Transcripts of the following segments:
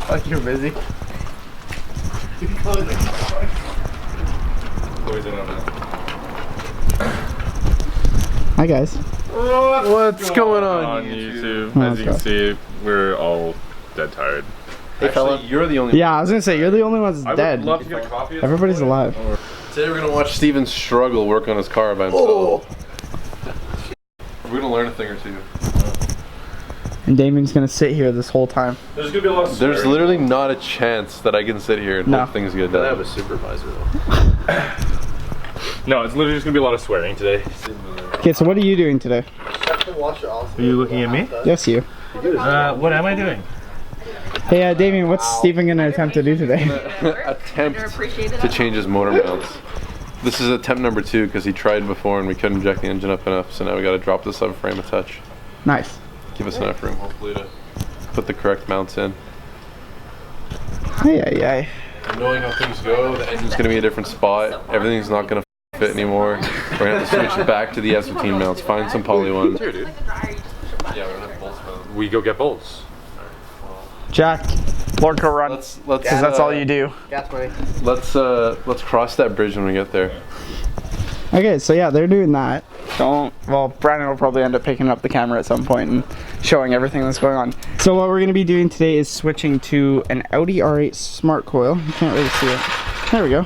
Like you're busy. Hi guys. What's going on YouTube? As you can see, we're all dead tired. Hey fella, you're the only Yeah, I was gonna say, you're the only one that's dead. I would love to get a coffee. Everybody's alive. Today we're gonna watch Steven struggle work on his car by himself. We're gonna learn a thing or two. And Damien's gonna sit here this whole time. There's gonna be a lot of swearing. There's literally not a chance that I can sit here and hope things get done. I have a supervisor though. No, it's literally just gonna be a lot of swearing today. Okay, so what are you doing today? Are you looking at me? Yes, you. What am I doing? Hey, Damien, what's Steven gonna attempt to do today? Attempt to change his motor mounts. This is attempt number 2 because he tried before and we couldn't jack the engine up enough, so now we gotta drop the subframe a touch. Nice. Give us enough room, hopefully, to put the correct mounts in. Hey. And knowing how things go, the engine's gonna be a different spot. Everything's not gonna fit anymore. We're gonna have to switch back to the S13 mounts. Find some poly ones. Here, dude. Yeah, we don't have bolts. We go get bolts. Jack, Lordco run. Let's Because that's all you do. Gas money. Let's cross that bridge when we get there. Okay, so yeah, they're doing that. Well, Brandon will probably end up picking up the camera at some point and showing everything that's going on. So what we're gonna be doing today is switching to an Audi R8 Smart Coil. You can't really see it. There we go.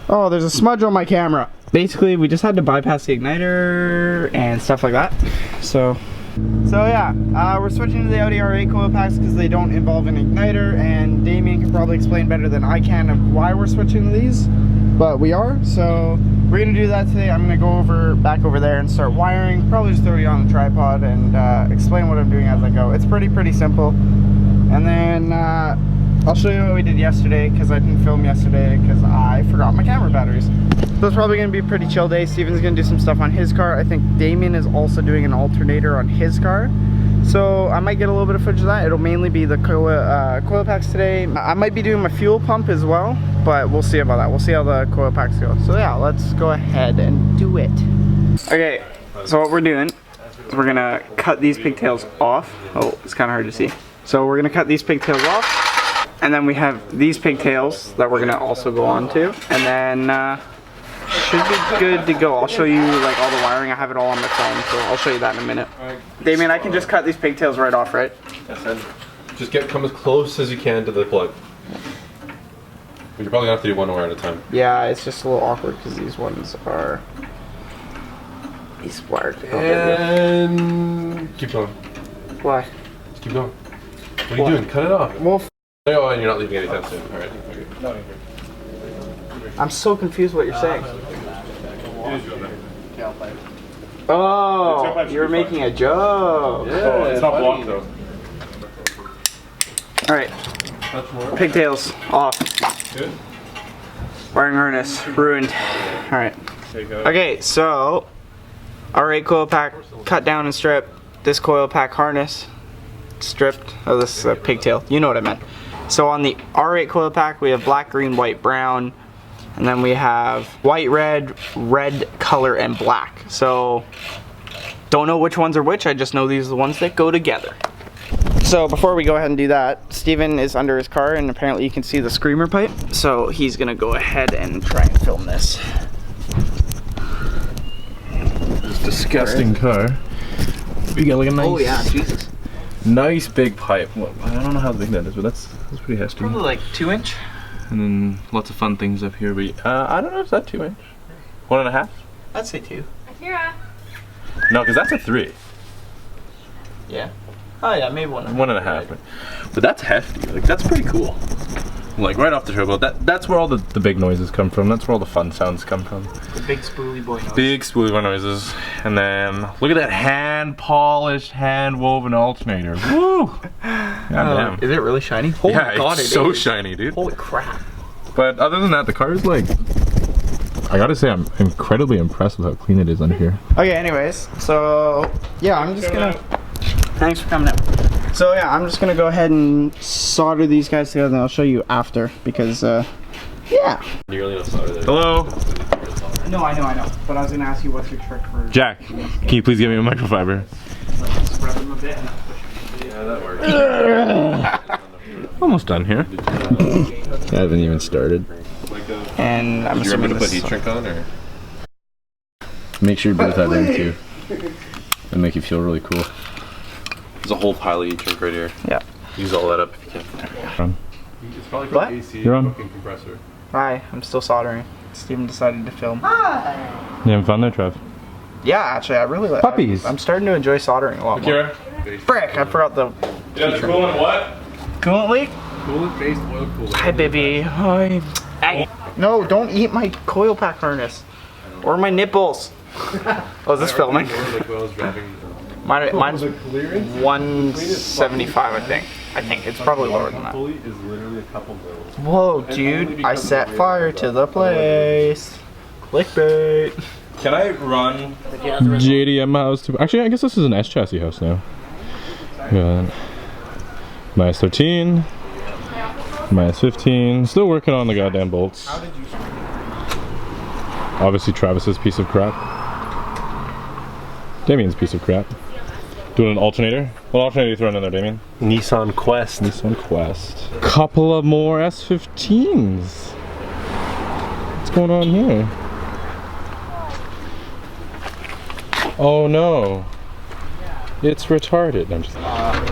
Oh, there's a smudge on my camera. Basically, we just had to bypass the igniter and stuff like that. So yeah, we're switching to the Audi R8 coil packs because they don't involve an igniter, and Damien can probably explain better than I can of why we're switching to these, but we are. So we're gonna do that today. I'm gonna go back over there and start wiring, probably just throw you on the tripod and explain what I'm doing as I go. It's pretty simple. And then I'll show you what we did yesterday because I didn't film yesterday because I forgot my camera batteries. So it's probably going to be a pretty chill day. Steven's going to do some stuff on his car. I think Damien is also doing an alternator on his car. So I might get a little bit of footage of that. It'll mainly be the coil packs today. I might be doing my fuel pump as well, but we'll see about that. We'll see how the coil packs go. So yeah, let's go ahead and do it. Okay, so what we're doing is we're going to cut these pigtails off. Oh, it's kind of hard to see. So we're going to cut these pigtails off. And then we have these pigtails that we're going to also go on to. And then should be good to go. I'll show you like all the wiring. I have it all on my phone, so I'll show you that in a minute. Damien, I can just cut these pigtails right off, right? Yes, and just come as close as you can to the plug. You're probably gonna have to do one wire at a time. Yeah, it's just a little awkward because these ones are wired. And keep going. Why? Just keep going. What are you doing? Cut it off. Well, oh, and you're not leaving anytime soon. All right. Okay. I'm so confused what you're saying. Oh, you're making a joke. Yeah, Oh, it's not blocked though. Alright, pigtails off. Good. Wiring harness ruined. Alright. Okay, so R8 coil pack cut down and stripped. This coil pack harness stripped. Oh, this is a pigtail. You know what I meant. So on the R8 coil pack, we have black, green, white, brown. And then we have white, red color, and black. So, don't know which ones are which, I just know these are the ones that go together. So before we go ahead and do that, Steven is under his car and apparently you can see the screamer pipe. So he's gonna go ahead and try and film this. This disgusting car. We got like a nice, Oh yeah, Jesus. nice big pipe. Well, I don't know how big that is, but that's pretty hefty. Probably like 2-inch. And then lots of fun things up here. But I don't know, is that 2-inch? 1.5? I'd say 2. Akira. No, because that's a 3. Yeah. Oh yeah, maybe 1.5. 1.5. But that's hefty. Like that's pretty cool. Like right off the turbo. That's where all the big noises come from. That's where all the fun sounds come from. The big spoolie boy noise. Big spoolie boy noises. And then look at that hand polished, hand woven alternator. Woo! Goddamn. Is it really shiny? Holy Yeah, god, it's it so is. shiny, dude. Holy crap. But other than that, the car is like, I gotta say, I'm incredibly impressed with how clean it is under here. Okay, anyways, so yeah, I'm just gonna. Thanks for coming out. So yeah, I'm just gonna go ahead and solder these guys together, and I'll show you after because yeah. You're really not solder there. Hello? No, I know. But I was gonna ask you what's your trick for. Jack, can you please give me a microfiber? Spread them a bit. Yeah, that works. Almost done here. I haven't even started. And I'm Did you remember assuming to put this heat shrink on, or? Make sure you both have them too. It'll make you feel really cool. There's a whole pile of heat shrink right here. Yeah. Use all that up if you can. It's probably for What? the AC You're on. fucking compressor. Hi, I'm still soldering. Steven decided to film. You having fun there, Trev? Yeah, actually, I really like. Puppies. I'm starting to enjoy soldering a lot more. Frick, I forgot the Yeah, the coolant what? coolant leak. Coolant-based oil cooler. Hi, baby. Hi. Hey. No, don't eat my coil pack harness. Or my nipples. Oh, is this filming? Like when I was driving. Mine's 175, I think. It's probably lower than that. Pulley is literally a couple mils. Whoa, dude! I set fire to the place. Clickbait. Can I run JDM house to? Actually, I guess this is an S chassis house now. Got my S13, my S15. Still working on the goddamn bolts. Obviously, Travis's piece of crap. Damien's piece of crap. Doing an alternator. What alternator are you throwing in there, Damien? Nissan Quest. Nissan Quest. Couple of more S15s. What's going on here? Oh no. It's retarded. I'm just...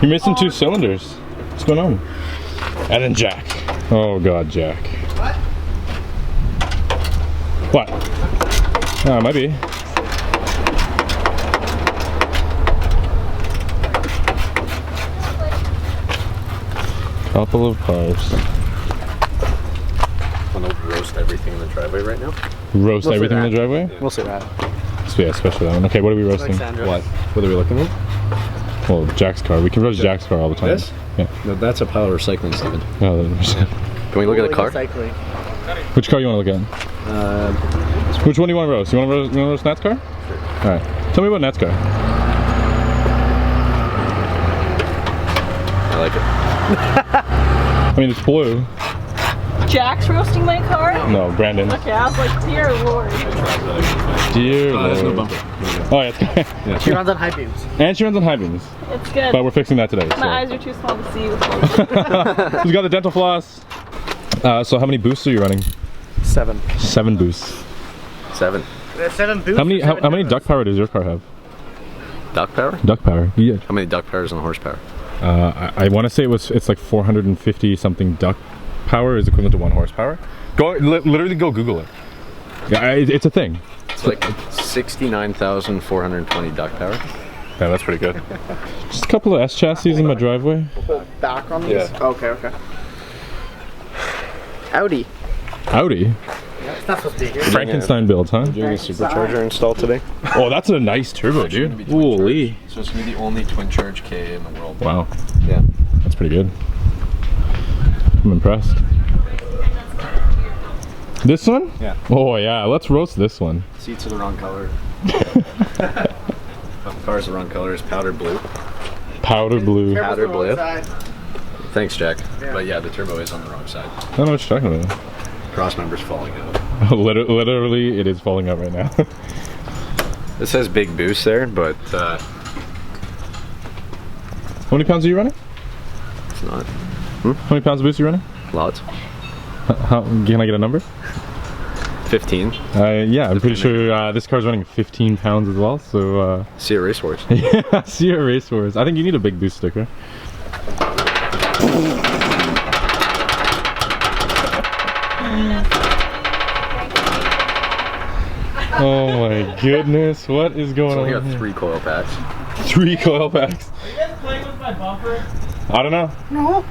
You're missing 2 cylinders. What's going on? And then Jack. Oh god, Jack. What? Might be. Couple of cars. Want to roast everything in the driveway right now? Roast everything in the driveway? We'll say that. So yeah, especially that one. Okay, what are we roasting? What? What are we looking at? Well, Jack's car. We can roast Jack's car all the time. This? Yeah. No, that's a pile of recycling, Steven. Oh, then- Can we look at the car? which car you want to look at? Which one do you want to roast? You want to roast Nat's car? Sure. All right. Tell me about Nat's car. I like it. I mean, it's blue. Jack's roasting my car? No, Brandon. Okay, I was like, dear lord. Dear Lord. There's no bumper. Oh, yeah, it's She runs on high beams. and she runs on high beams. It's good. But we're fixing that today. My eyes are too small to see. Who's got the dental floss? So how many boosts are you running? 7. 7 boosts. 7. 7 boosts. How many duck power does your car have? Duck power? Duck power. Yeah. How many duck powers and horsepower? I want to say it's like 450 something duck power is equivalent to 1 horsepower. Literally go Google it. Yeah, it's a thing. It's like 69,420 duck power. Yeah, that's pretty good. Just a couple of S chassis in my driveway. Back on these? Yeah. Okay. Audi. Audi. It's not supposed to be here. Frankenstein build, huh? Doing a supercharger install today. Oh, that's a nice turbo, dude. Holy. So it's gonna be the only twin charge K in the world. Wow. Yeah. That's pretty good. I'm impressed. This one? Yeah. Oh yeah, let's roast this one. Seats are the wrong color. Car's the wrong color. It's powder blue. Powder blue. Powder blue. Thanks, Jack. But yeah, the turbo is on the wrong side. I don't know what you're talking about. Cross member's falling out. Literally, it is falling out right now. It says big boost there, but How many pounds are you running? it's not. How many pounds of boost are you running? Lots. Can I get a number? 15. Yeah, I'm pretty sure this car's running 15 pounds as well, so... See a race horse. Yeah, see a race horse. I think you need a big boost sticker. Oh my goodness, what is going So we on got here? 3 coil packs. 3 coil packs. Are you guys playing with my bumper? I don't know. No.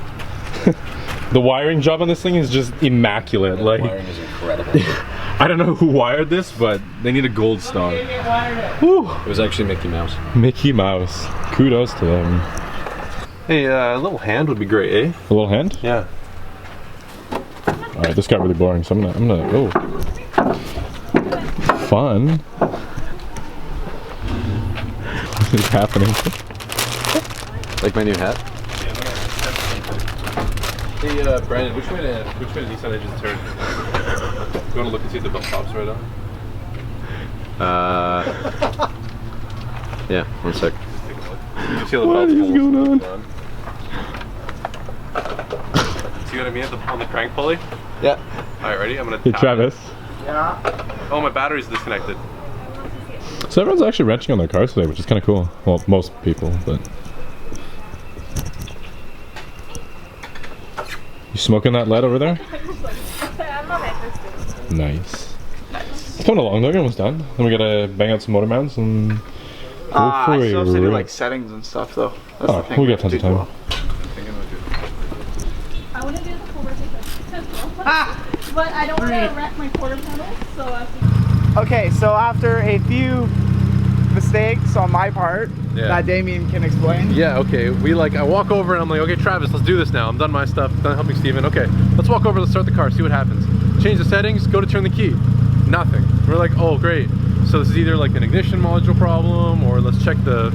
The wiring job on this thing is just immaculate. The Like, wiring is incredible. I don't know who wired this, but they need a gold star. Maybe I wired it. Whew. It was actually Mickey Mouse. Mickey Mouse. Kudos to them. Hey, a little hand would be great, eh? A little hand? Yeah. Alright, this got really boring, so I'm gonna, oh. Fun. What is happening? Like my new hat? Hey, Brandon, which way to Nissan engine turn? You want to look and see if the belt pops right on? Yeah, 1 sec. You can feel the What belt's is almost going on? done. See what I mean on the crank pulley? Yeah. All right, ready? I'm gonna Hey, tap Travis. Yeah. Oh, my battery's disconnected. So everyone's actually wrenching on their cars today, which is kind of cool. Well, most people, but. You smoking that lead over there? I'm not interested. Nice. It's coming along though, you're almost done. Then we gotta bang out some motor mounts and go for I a still have to do rip. like settings and stuff though. That's Oh, the thing. we got tons of time. I want to do the full versus but I don't want to wreck my quarter panel, so I have to. Okay, so after a few mistakes on my part Yeah. that Damien can explain. Yeah, okay. I walk over and I'm like, okay, Travis, let's do this now. I'm done my stuff, done helping Steven. Okay, let's walk over, let's start the car, see what happens. Change the settings, go to turn the key. Nothing. We're like, oh, great. So this is either like an ignition module problem, or we'll check the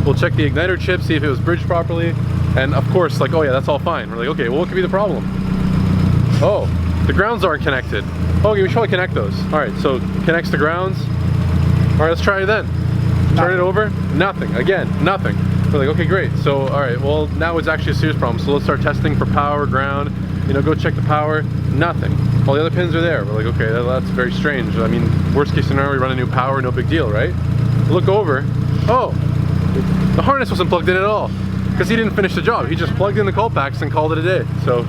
igniter chip, see if it was bridged properly. And of course, like, oh yeah, that's all fine. We're like, okay, well, what could be the problem? Oh, the grounds aren't connected. Okay, we should probably connect those. All right, so connects the grounds. All right, let's try it then. Turn it over, nothing. Again, nothing. We're like, okay, great. So, all right, well, now it's actually a serious problem. So let's start testing for power, ground, go check the power, nothing. All the other pins are there. We're like, okay, that's very strange. I mean, worst case scenario, we run a new power, no big deal, right? Look over, oh, the harness wasn't plugged in at all because he didn't finish the job. He just plugged in the Colpax and called it a day. So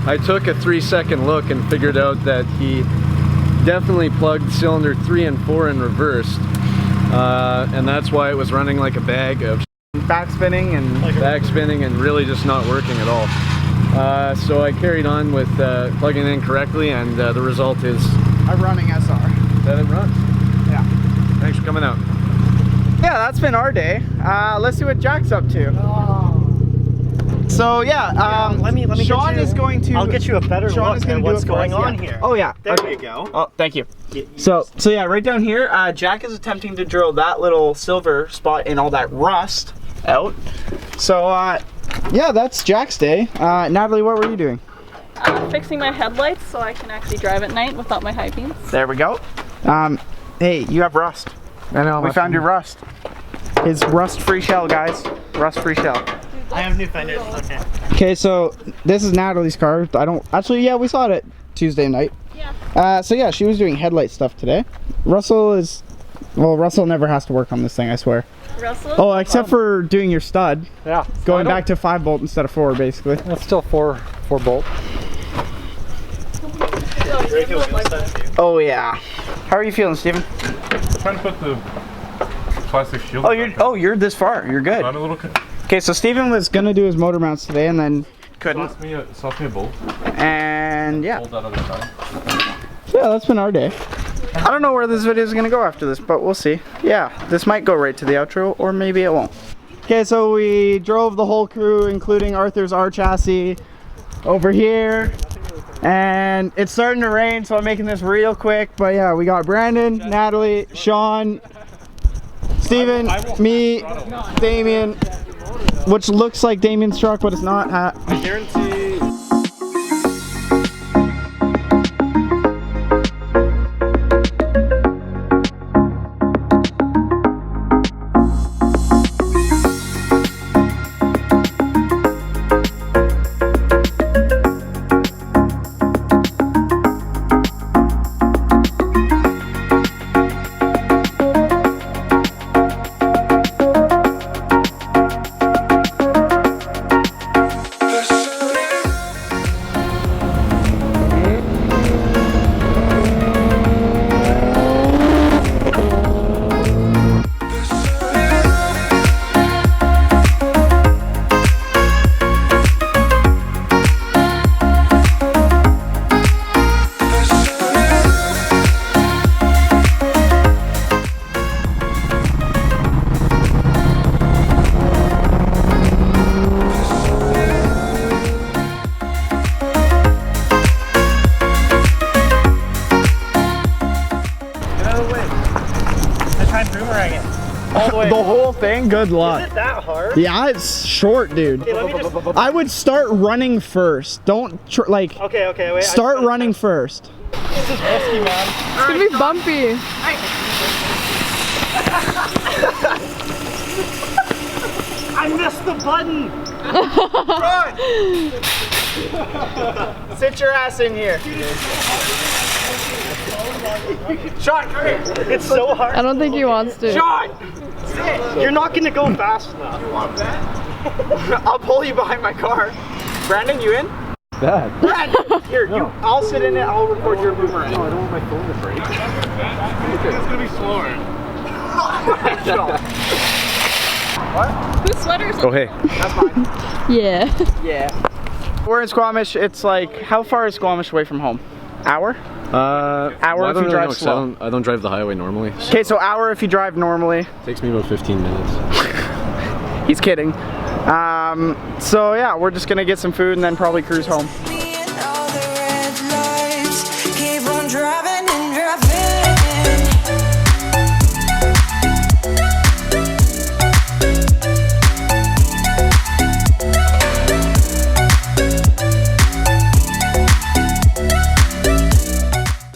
I took a 3-second look and figured out that he definitely plugged cylinder 3 and 4 in reverse. And that's why it was running like a bag of Backspinning and really just not working at all. So I carried on with plugging in correctly, and the result is a running SR. that it runs. Yeah. Thanks for coming out. Yeah, that's been our day. Let's see what Jack's up to. So yeah, let me Sean get you, is going to. I'll get you a better Sean is look going at to do what's it for going us, on yeah. here. Oh yeah. There you go. Oh, thank you. So yeah, right down here, Jack is attempting to drill that little silver spot in all that rust out. So yeah, that's Jack's day. Natalie, what were you doing? Fixing my headlights so I can actually drive at night without my high beams. There we go. Hey, you have rust. I know. We found your rust. His rust-free shell, guys. Rust-free shell. I have new fenders. Okay. Okay, so this is Natalie's car. Yeah, we saw it Tuesday night. Yeah. So yeah, she was doing headlight stuff today. Russell never has to work on this thing, I swear. Russell? Oh, except for doing your stud. Yeah. Going back to 5-bolt instead of 4, basically. That's still 4 bolt. Oh yeah. How are you feeling, Steven? Trying to put the plastic shield. You're this far. You're good. I'm a little. Okay, so Steven was gonna do his motor mounts today and then couldn't. Sauce me a bolt. And yeah. Hold that other side. Yeah, that's been our day. I don't know where this video is gonna go after this, but we'll see. Yeah, this might go right to the outro, or maybe it won't. Okay, so we drove the whole crew, including Arthur's R chassis, over here. And it's starting to rain, so I'm making this real quick. But yeah, we got Brandon, Natalie, Sean, Steven, me, Damien, which looks like Damien's truck, but it's not. I guarantee. The whole thing? Good luck. Is it that hard? Yeah, it's short, dude. Okay, let me just. I would start running first. Don't, Okay, wait. start running first. This is risky, man. It's gonna be bumpy. I missed the button. Run! Sit your ass in here. Sean, come here. It's so hard. I don't think he wants to. Sean! You're not gonna go fast enough. You want that? I'll pull you behind my car. Brandon, you in? Dad. Brandon! Here, I'll sit in it, I'll record your boomerang. No, I don't want my phone to break. It's gonna be slower. Whose sweater's Oh, hey. That's mine. Yeah. Yeah. We're in Squamish. It's like, how far is Squamish away from home? Hour? Hour Hour if you drive know, 'cause slow. I don't drive the highway normally. Okay, so hour if you drive normally. Takes me about 15 minutes. He's kidding. So yeah, we're just gonna get some food and then probably cruise home.